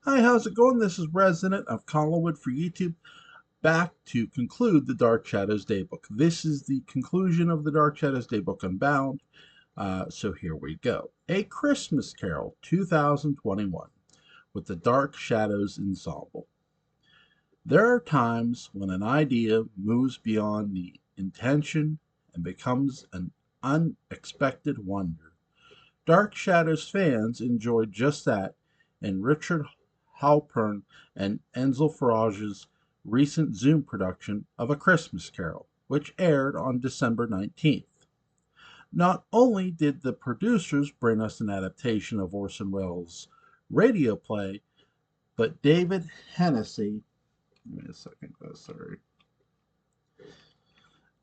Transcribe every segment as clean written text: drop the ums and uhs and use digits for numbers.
Hi, how's it going? This is Resident of Collinwood for YouTube, back to conclude the Dark Shadows Daybook. This is the conclusion of the Dark Shadows Daybook UnBound. So here we go. A Christmas Carol 2021 with the Dark Shadows Ensemble. There are times when an idea moves beyond the intention and becomes an unexpected wonder. Dark Shadows fans enjoyed just that in Richard Halpern and Enzel Farage's recent Zoom production of A Christmas Carol, which aired on December 19th. Not only did the producers bring us an adaptation of Orson Welles' radio play, but David Hennessy, give me a second, sorry,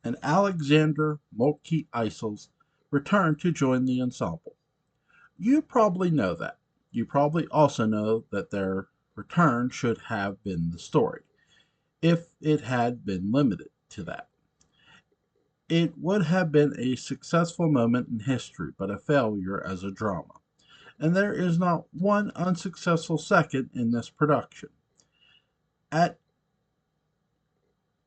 and Alexander Moltke Isels returned to join the ensemble. You probably know that. You probably also know that their return should have been the story, if it had been limited to that. It would have been a successful moment in history, but a failure as a drama. And there is not one unsuccessful second in this production. At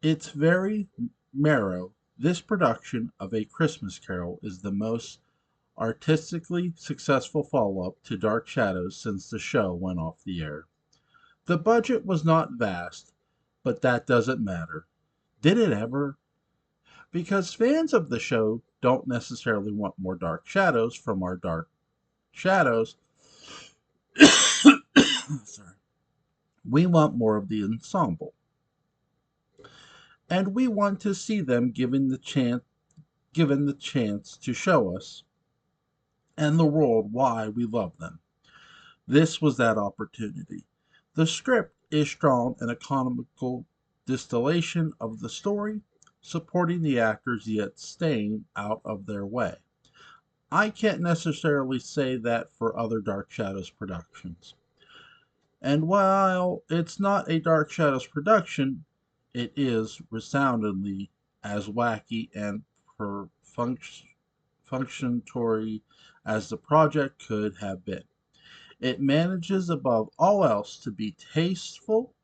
its very marrow, this production of A Christmas Carol is the most artistically successful follow-up to Dark Shadows since the show went off the air. The budget was not vast, but that doesn't matter. Did it ever? Because fans of the show don't necessarily want more Dark Shadows from our Dark Shadows. Sorry. We want more of the ensemble. And we want to see them given the chance to show us and the world why we love them. This was that opportunity. The script is strong and economical distillation of the story, supporting the actors yet staying out of their way. I can't necessarily say that for other Dark Shadows productions. And while it's not a Dark Shadows production, it is resoundingly as wacky and functionatory as the project could have been. It manages above all else to be tasteful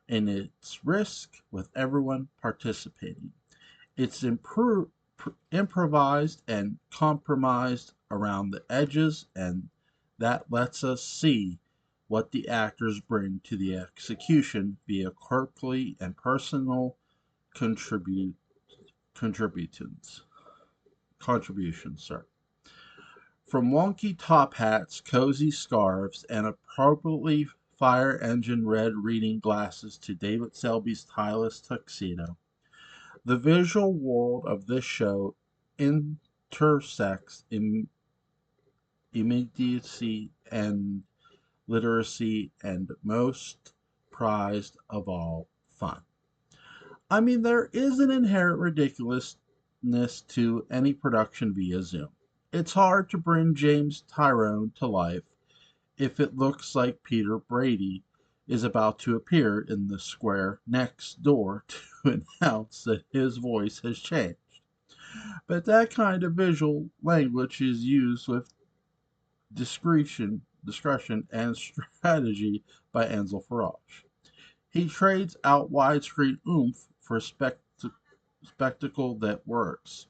in its risk with everyone participating. It's improvised and compromised around the edges, and that lets us see what the actors bring to the execution via quirky and personal contributions. Contributions, sorry. From wonky top hats, cozy scarves, and appropriately fire engine red reading glasses to David Selby's stylish tuxedo, the visual world of this show intersects immediacy and literacy and, most prized of all, fun. I mean, there is an inherent ridiculousness to any production via Zoom. It's hard to bring James Tyrone to life if it looks like Peter Brady is about to appear in the square next door to announce that his voice has changed. But that kind of visual language is used with discretion and strategy by Ansel Farage. He trades out widescreen oomph for spectacle that works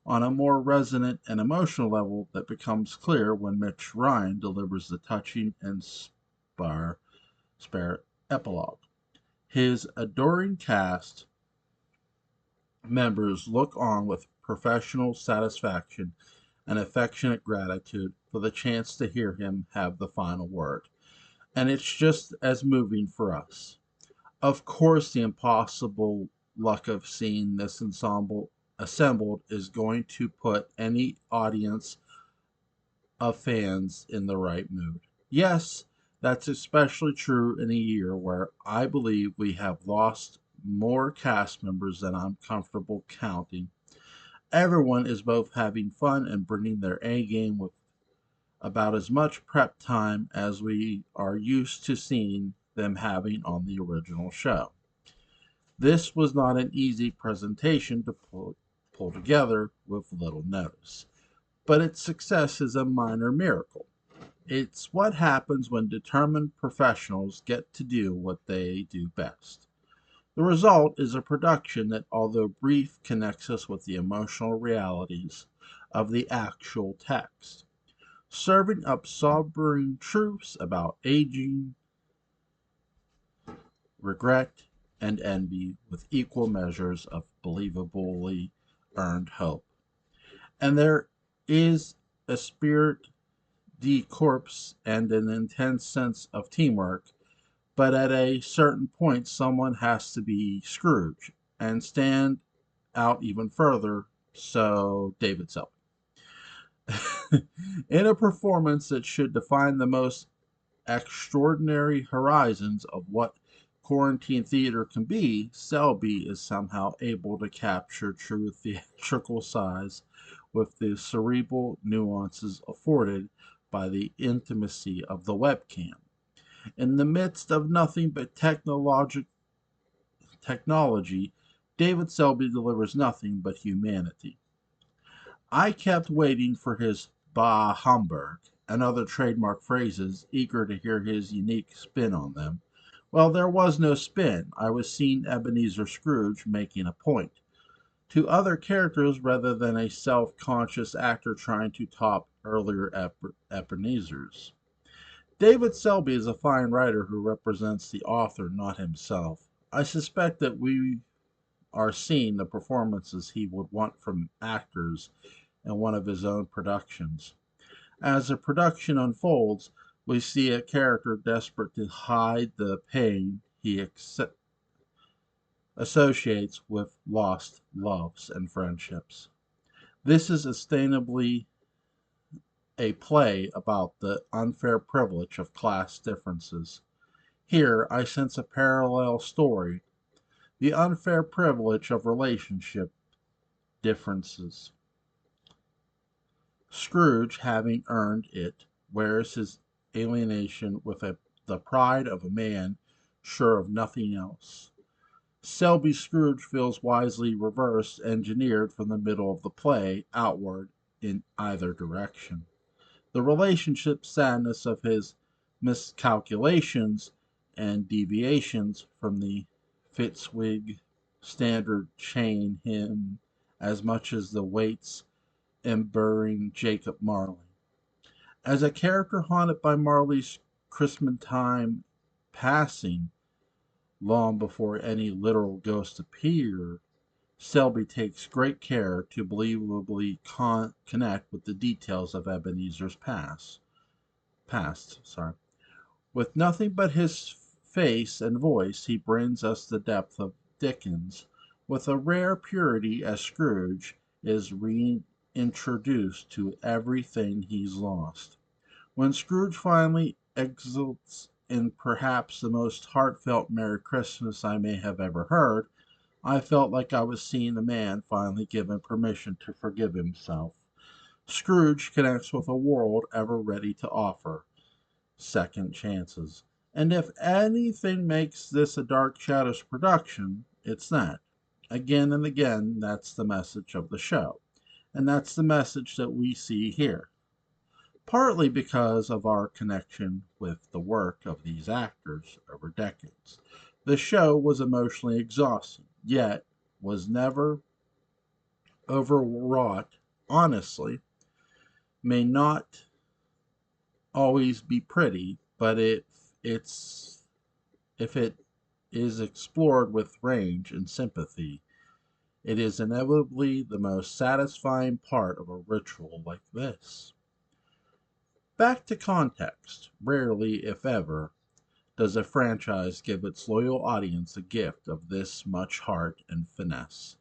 on a more resonant and emotional level that becomes clear when Mitch Ryan delivers the touching and spare epilogue. His adoring cast members look on with professional satisfaction and affectionate gratitude for the chance to hear him have the final word. And it's just as moving for us. Of course, the impossible luck of seeing this ensemble assembled is going to put any audience of fans in the right mood. Yes, that's especially true in a year where I believe we have lost more cast members than I'm comfortable counting. Everyone is both having fun and bringing their A game with about as much prep time as we are used to seeing them having on the original show. This was not an easy presentation to pull together with little notice, but its success is a minor miracle. It's what happens when determined professionals get to do what they do best. The result is a production that, although brief, connects us with the emotional realities of the actual text, serving up sobering truths about aging, regret, and envy with equal measures of believably earned hope. And there is a spirit de corps and an intense sense of teamwork, but at a certain point, someone has to be Scrooge and stand out even further. So, David Selby. In a performance that should define the most extraordinary horizons of what quarantine theater can be, Selby is somehow able to capture true theatrical size with the cerebral nuances afforded by the intimacy of the webcam. In the midst of nothing but technology, David Selby delivers nothing but humanity. I kept waiting for his Bah Hamburg and other trademark phrases, eager to hear his unique spin on them. Well, there was no spin. I was seeing Ebenezer Scrooge making a point to other characters rather than a self conscious actor trying to top earlier Ebenezers. David Selby is a fine writer who represents the author, not himself. I suspect that we are seeing the performances he would want from actors in one of his own productions. As the production unfolds, we see a character desperate to hide the pain he associates with lost loves and friendships. This is ostensibly a play about the unfair privilege of class differences. Here I sense a parallel story, the unfair privilege of relationship differences. Scrooge, having earned it, wears his alienation with the pride of a man sure of nothing else. Selby Scrooge feels wisely reversed, engineered from the middle of the play outward in either direction. The relationship sadness of his miscalculations and deviations from the Fitzwig standard chain him as much as the weights emburring Jacob Marley. As a character haunted by Marley's Christmastime passing long before any literal ghost appear, Selby takes great care to believably connect with the details of Ebenezer's past. With nothing but his face and voice, he brings us the depth of Dickens. With a rare purity as Scrooge is reintroduced to everything he's lost. When Scrooge finally exults in perhaps the most heartfelt Merry Christmas I may have ever heard, I felt like I was seeing a man finally given permission to forgive himself. Scrooge connects with a world ever ready to offer second chances. And if anything makes this a Dark Shadows production, it's that. Again and again, that's the message of the show. And that's the message that we see here. Partly because of our connection with the work of these actors over decades. The show was emotionally exhausting, yet was never overwrought. Honestly, may not always be pretty, but if it is explored with range and sympathy, it is inevitably the most satisfying part of a ritual like this. Back to context. Rarely, if ever, does a franchise give its loyal audience a gift of this much heart and finesse.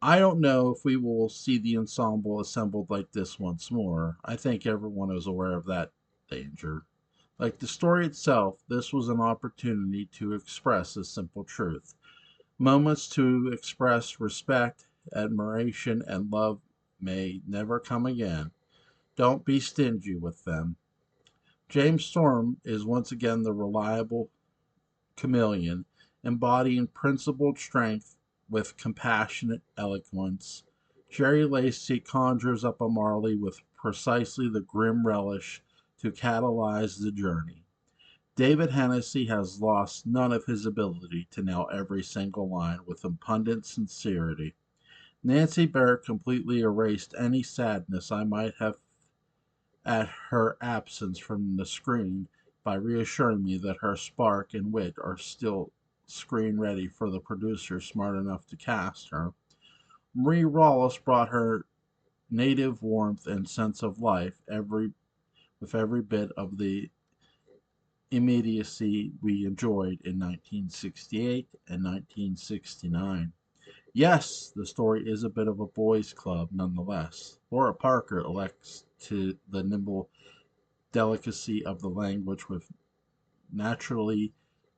I don't know if we will see the ensemble assembled like this once more. I think everyone is aware of that danger. Like the story itself, this was an opportunity to express a simple truth. Moments to express respect, admiration, and love may never come again. Don't be stingy with them. James Storm is once again the reliable chameleon, embodying principled strength with compassionate eloquence. Jerry Lacey conjures up a Marley with precisely the grim relish to catalyze the journey. David Hennessy has lost none of his ability to nail every single line with abundant sincerity. Nancy Barrett completely erased any sadness I might have at her absence from the screen by reassuring me that her spark and wit are still screen ready for the producer smart enough to cast her. Marie Wallace brought her native warmth and sense of life with every bit of the immediacy we enjoyed in 1968 and 1969. Yes, the story is a bit of a boys' club nonetheless. Laura Parker elects to the nimble delicacy of the language with naturally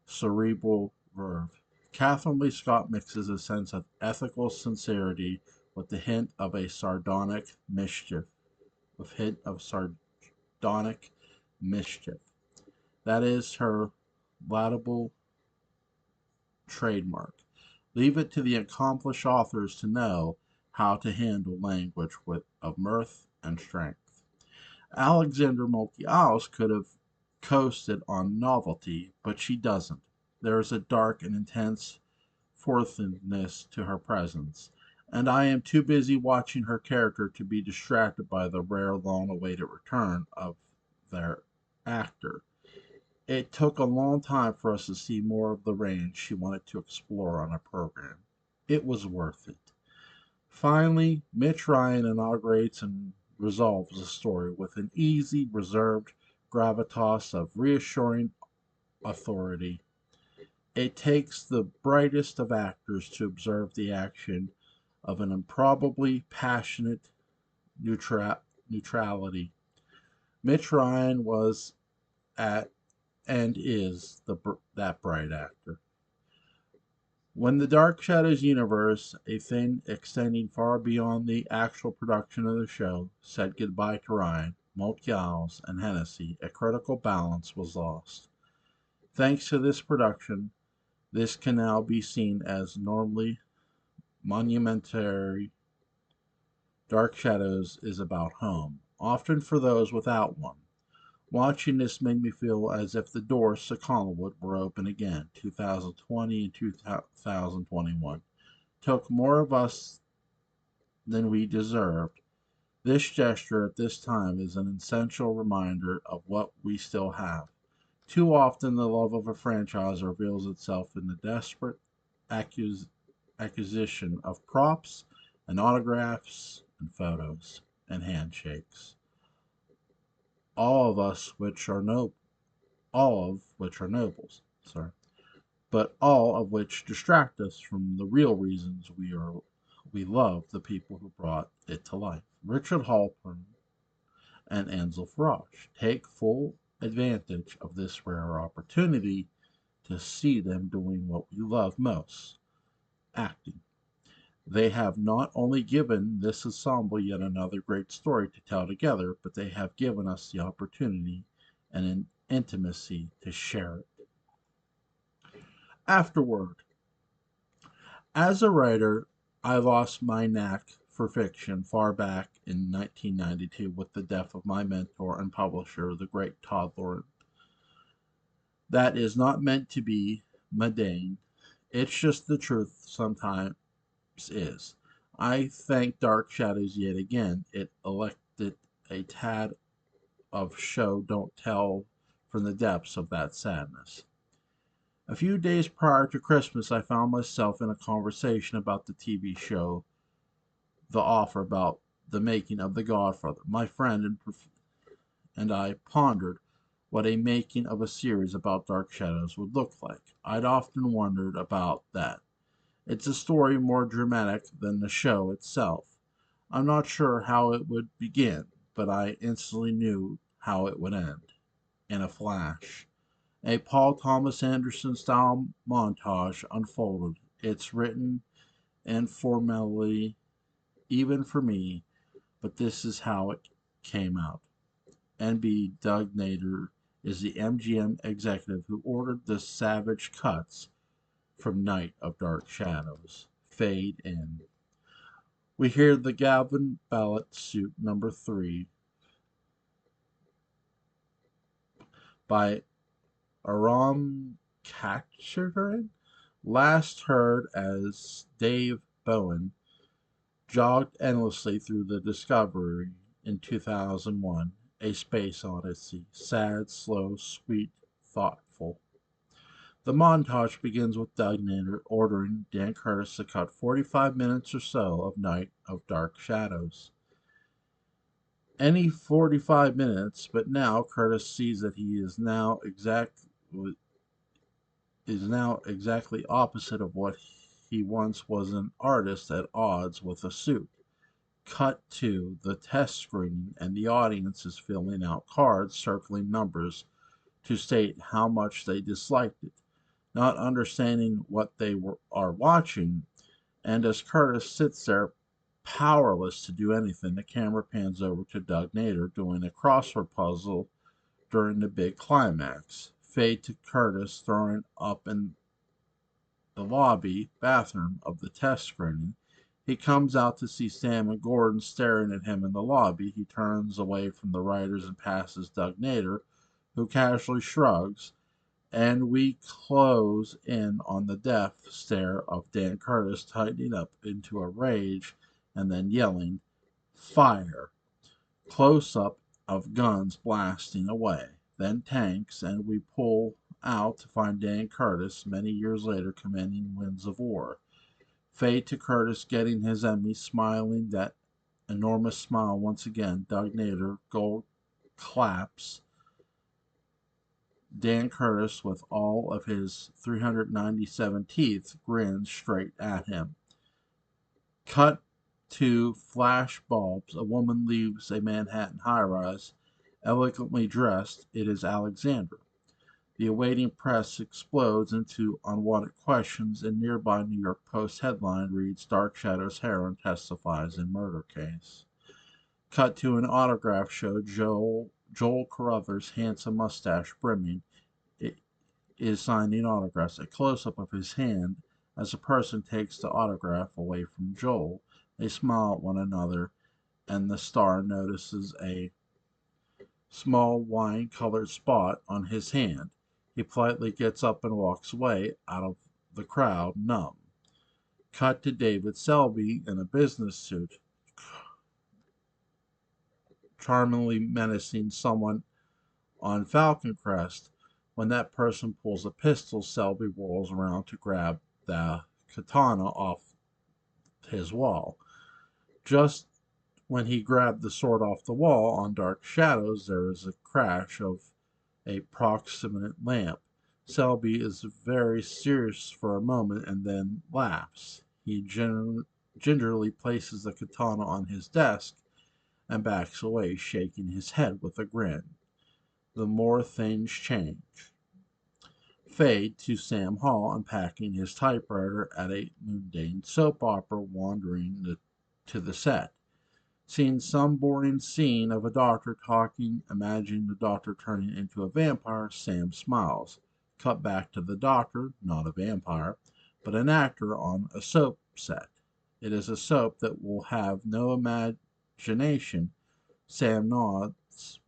cerebral verve. Catherine Lee Scott mixes a sense of ethical sincerity with the hint of a sardonic mischief. With hint of sardonic mischief. That is her laudable trademark. Leave it to the accomplished authors to know how to handle language of mirth and strength. Alexandra Moltke-Alice could have coasted on novelty, but she doesn't. There is a dark and intense forthiness to her presence, and I am too busy watching her character to be distracted by the rare long-awaited return of their actor. It took a long time for us to see more of the range she wanted to explore on a program. It was worth it. Finally, Mitch Ryan inaugurates and resolves the story with an easy, reserved gravitas of reassuring authority. It takes the brightest of actors to observe the action of an improbably passionate neutrality. Mitch Ryan was at and is that bright actor. When the Dark Shadows universe, a thing extending far beyond the actual production of the show, said goodbye to Ryan, Moltke-Alice, and Hennessy, a critical balance was lost. Thanks to this production, this can now be seen as normally monumentary. Dark Shadows is about home, often for those without one. Watching this made me feel as if the doors to Collinwood were open again. 2020 and 2021 took more of us than we deserved. This gesture at this time is an essential reminder of what we still have. Too often, the love of a franchise reveals itself in the desperate acquisition of props and autographs and photos and handshakes. All of us which are noble all of which are nobles, but all of which distract us from the real reasons we love the people who brought it to life. Richard Halpern and Ansel Farage take full advantage of this rare opportunity to see them doing what we love most, acting. They have not only given this ensemble yet another great story to tell together, but they have given us the opportunity and an intimacy to share it. Afterward, as a writer, I lost my knack for fiction far back in 1992 with the death of my mentor and publisher, the great Todd Lawrence. That is not meant to be mundane. It's just the truth sometimes is. I thank Dark Shadows yet again. It elected a tad of show don't tell from the depths of that sadness. A few days prior to Christmas, I found myself in a conversation about the TV show The Offer, about the making of The Godfather. My friend and I pondered what a making of a series about Dark Shadows would look like. I'd often wondered about that. It's a story more dramatic than the show itself. I'm not sure how it would begin, but I instantly knew how it would end. In a flash. A Paul Thomas Anderson style montage unfolded. It's written informally, even for me, but this is how it came out. NB Doug Nader is the MGM executive who ordered the savage cuts from Night of Dark Shadows. Fade in. We hear the Galvin Ballot Suit number 3 by Aram Katcharin, last heard as Dave Bowen jogged endlessly through the Discovery in 2001, A Space Odyssey. Sad, slow, sweet, thoughtful. The montage begins with Doug Nader ordering Dan Curtis to cut 45 minutes or so of Night of Dark Shadows. Any 45 minutes, but now Curtis sees that he is now exactly opposite of what he once was, an artist at odds with a suit. Cut to the test screening, and the audience is filling out cards circling numbers to state how much they disliked it, not understanding what are watching. And as Curtis sits there powerless to do anything, the camera pans over to Doug Nader doing a crossword puzzle during the big climax. Fade to Curtis throwing up in the lobby bathroom of the test screening. He comes out to see Sam and Gordon staring at him in the lobby. He turns away from the writers and passes Doug Nader, who casually shrugs, and we close in on the death stare of Dan Curtis tightening up into a rage and then yelling, "Fire!" Close up of guns blasting away, then tanks, and we pull out to find Dan Curtis, many years later, commanding Winds of War. Fade to Curtis getting his Emmy, smiling that enormous smile once again. Doug Nader gold claps Dan Curtis with all of his 397 teeth grins straight at him. Cut to flash bulbs. A woman leaves a Manhattan high-rise, elegantly dressed. It is Alexander. The awaiting press explodes into unwanted questions, and nearby New York Post headline reads, "Dark Shadows heroine testifies in murder case." Cut to an autograph show. Joel Carruthers' handsome mustache brimming is signing autographs. A close-up of his hand as a person takes the autograph away from Joel. They smile at one another, and the star notices a small wine-colored spot on his hand. He politely gets up and walks away out of the crowd, numb. Cut to David Selby in a business suit, charmingly menacing someone on Falcon Crest. When that person pulls a pistol, Selby whirls around to grab the katana off his wall. Just when he grabbed the sword off the wall on Dark Shadows, there is a crash of a proximate lamp. Selby is very serious for a moment and then laughs. He gingerly places the katana on his desk and backs away, shaking his head with a grin. The more things change. Fade to Sam Hall unpacking his typewriter at a mundane soap opera, wandering to the set. Seeing some boring scene of a doctor talking, imagining the doctor turning into a vampire, Sam smiles. Cut back to the doctor, not a vampire, but an actor on a soap set. It is a soap that will have no imagination. Sam nods,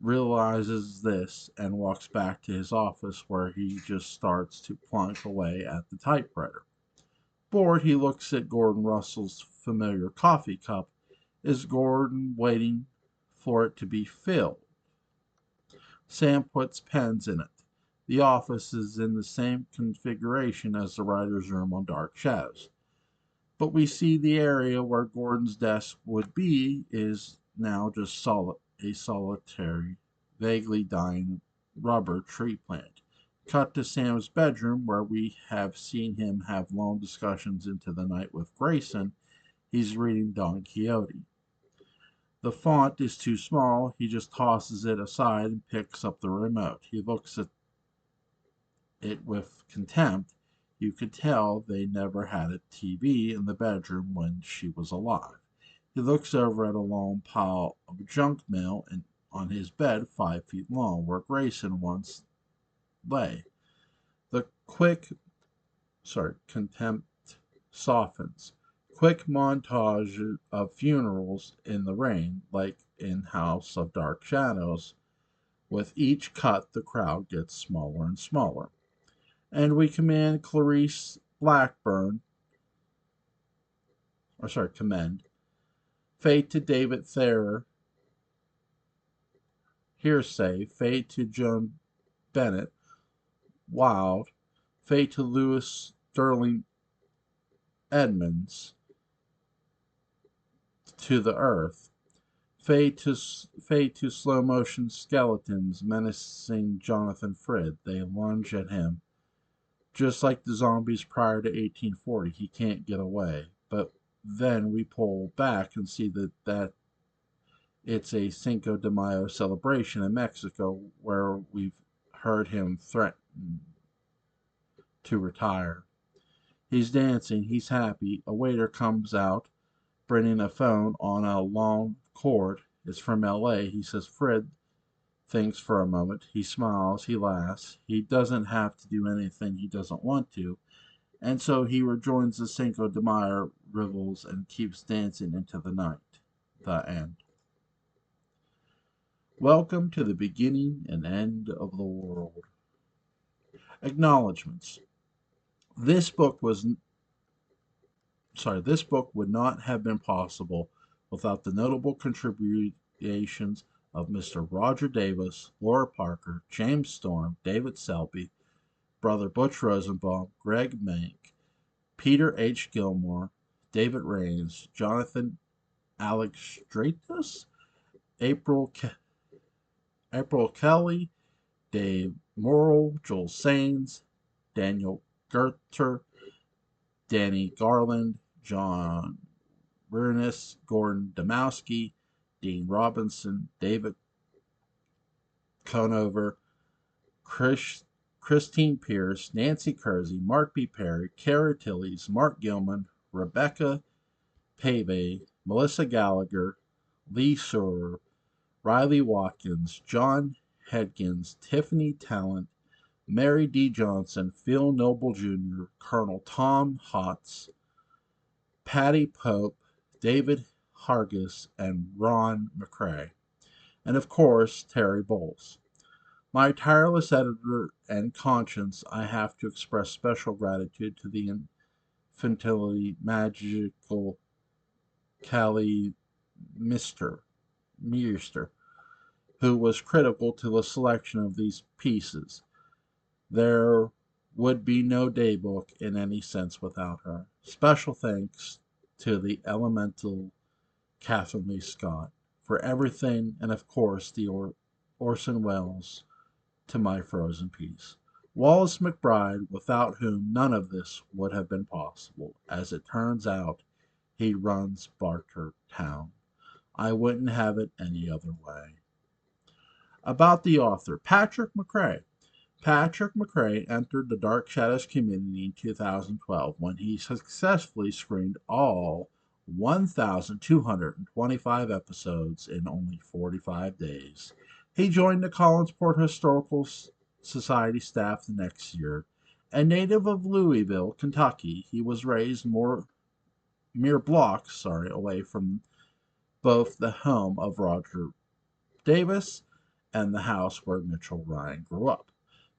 realizes this, and walks back to his office where he just starts to plunk away at the typewriter. Bored, he looks at Gordon Russell's familiar coffee cup. Is Gordon waiting for it to be filled? Sam puts pens in it. The office is in the same configuration as the writer's room on Dark Shadows. But we see the area where Gordon's desk would be is now just a solitary, vaguely dying rubber tree plant. Cut to Sam's bedroom, where we have seen him have long discussions into the night with Grayson. He's reading Don Quixote. The font is too small. He just tosses it aside and picks up the remote. He looks at it with contempt. You could tell they never had a TV in the bedroom when she was alive. He looks over at a long pile of junk mail on his bed 5 feet long, where Grayson once lay. The contempt softens. Quick montage of funerals in the rain, like in House of Dark Shadows. With each cut, the crowd gets smaller and smaller. And we commend Clarice Blackburn, commend fade to David Thayer, hearsay, fade to Joan Bennett, wild, fade to Lewis Sterling Edmonds, to the earth, fade to slow motion skeletons menacing Jonathan Frid. They lunge at him. Just like the zombies prior to 1840, he can't get away. But then we pull back and see that it's a Cinco de Mayo celebration in Mexico where we've heard him threaten to retire. He's dancing, he's happy. A waiter comes out, bringing a phone on a long cord. It's from LA. He says, Fred thinks for a moment. He smiles, he laughs. He doesn't have to do anything he doesn't want to. And so he rejoins the Cinco de Mayo revels and keeps dancing into the night. The end. Welcome to the beginning and end of the world. Acknowledgements. This book would not have been possible without the notable contributions of Mr. Roger Davis, Laura Parker, James Storm, David Selby, Brother Butch Rosenbaum, Greg Mank, Peter H. Gilmore, David Rains, Jonathan Alex Stratus, April Kelly, Dave Morrill, Joel Sains, Daniel Gerter, Danny Garland, John Bernis, Gordon Domowski, Dean Robinson, David Conover, Christine Pierce, Nancy Kersey, Mark B. Perry, Kara Tillies, Mark Gilman, Rebecca Pave, Melissa Gallagher, Lee Surer, Riley Watkins, John Hedkins, Tiffany Talent, Mary D. Johnson, Phil Noble Jr., Colonel Tom Hotz, Patty Pope, David Hargis, and Ron McCrae, and of course, Terry Bowles. My tireless editor and conscience, I have to express special gratitude to the infinitely magical Callie Meester, who was critical to the selection of these pieces. There would be no Daybook in any sense without her. Special thanks to the elemental Catherine Lee Scott for everything, and of course the Orson Welles to my frozen piece. Wallace McBride, without whom none of this would have been possible. As it turns out, he runs Barter Town. I wouldn't have it any other way. About the author, Patrick McCrae. Patrick McCrae entered the Dark Shadows community in 2012 when he successfully screened all 1,225 episodes in only 45 days. He joined the Collinsport Historical Society staff the next year. A native of Louisville, Kentucky, he was raised mere blocks away from both the home of Roger Davis and the house where Mitchell Ryan grew up.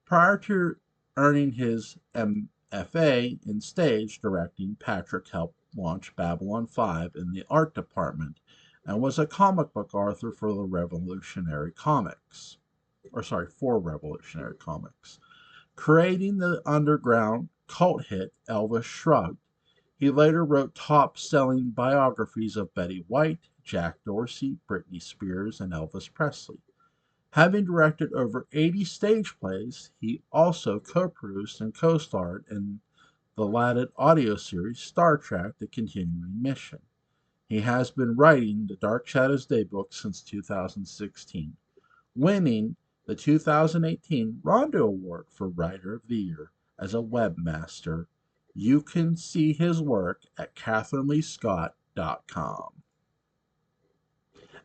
Prior to earning his MFA in stage directing, Patrick helped launch Babylon 5 in the art department and was a comic book author for Revolutionary Comics. Creating the underground cult hit Elvis Shrugged. He later wrote top-selling biographies of Betty White, Jack Dorsey, Britney Spears, and Elvis Presley. Having directed over 80 stage plays, he also co-produced and co-starred in the lauded audio series Star Trek: The Continuing Mission. He has been writing the Dark Shadows Daybook since 2016, winning the 2018 Rondo Award for Writer of the Year as a webmaster. You can see his work at CatherineLeeScott.com.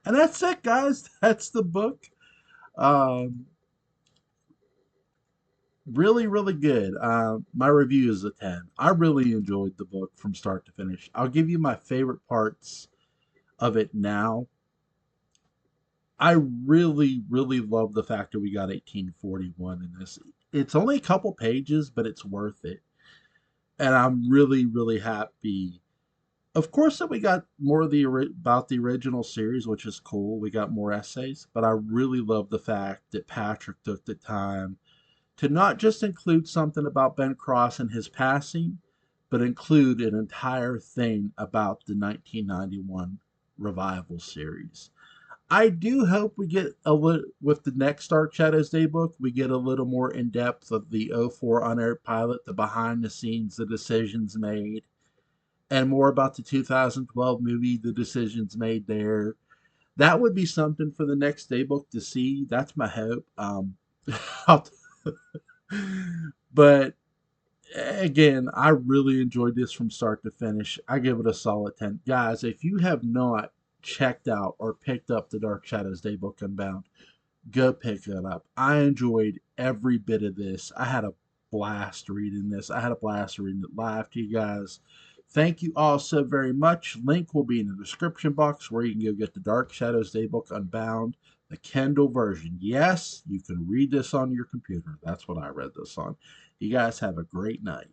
And that's it, guys. That's the book. Really, really good. My review is a 10. I really enjoyed the book from start to finish. I'll give you my favorite parts of it now. I really, really love the fact that we got 1841 in this. It's only a couple pages, but it's worth it. And I'm really, really happy. Of course, that we got more of the about the original series, which is cool. We got more essays, but I really love the fact that Patrick took the time to not just include something about Ben Cross and his passing, but include an entire thing about the 1991 revival series. I do hope we get a little with the next Dark Shadows Daybook. We get a little more in depth of the '04 unaired pilot, the behind the scenes, the decisions made, and more about the 2012 movie, the decisions made there. That would be something for the next Daybook to see. That's my hope. But again, I really enjoyed this from start to finish. I give it a solid 10. Guys, if you have not checked out or picked up the Dark Shadows Daybook Unbound, go pick it up. I enjoyed every bit of this. I had a blast reading this. I had a blast reading it live to you guys. Thank you all so very much. Link will be in the description box where you can go get the Dark Shadows Daybook Unbound, the Kindle version. Yes, you can read this on your computer. That's what I read this on. You guys have a great night.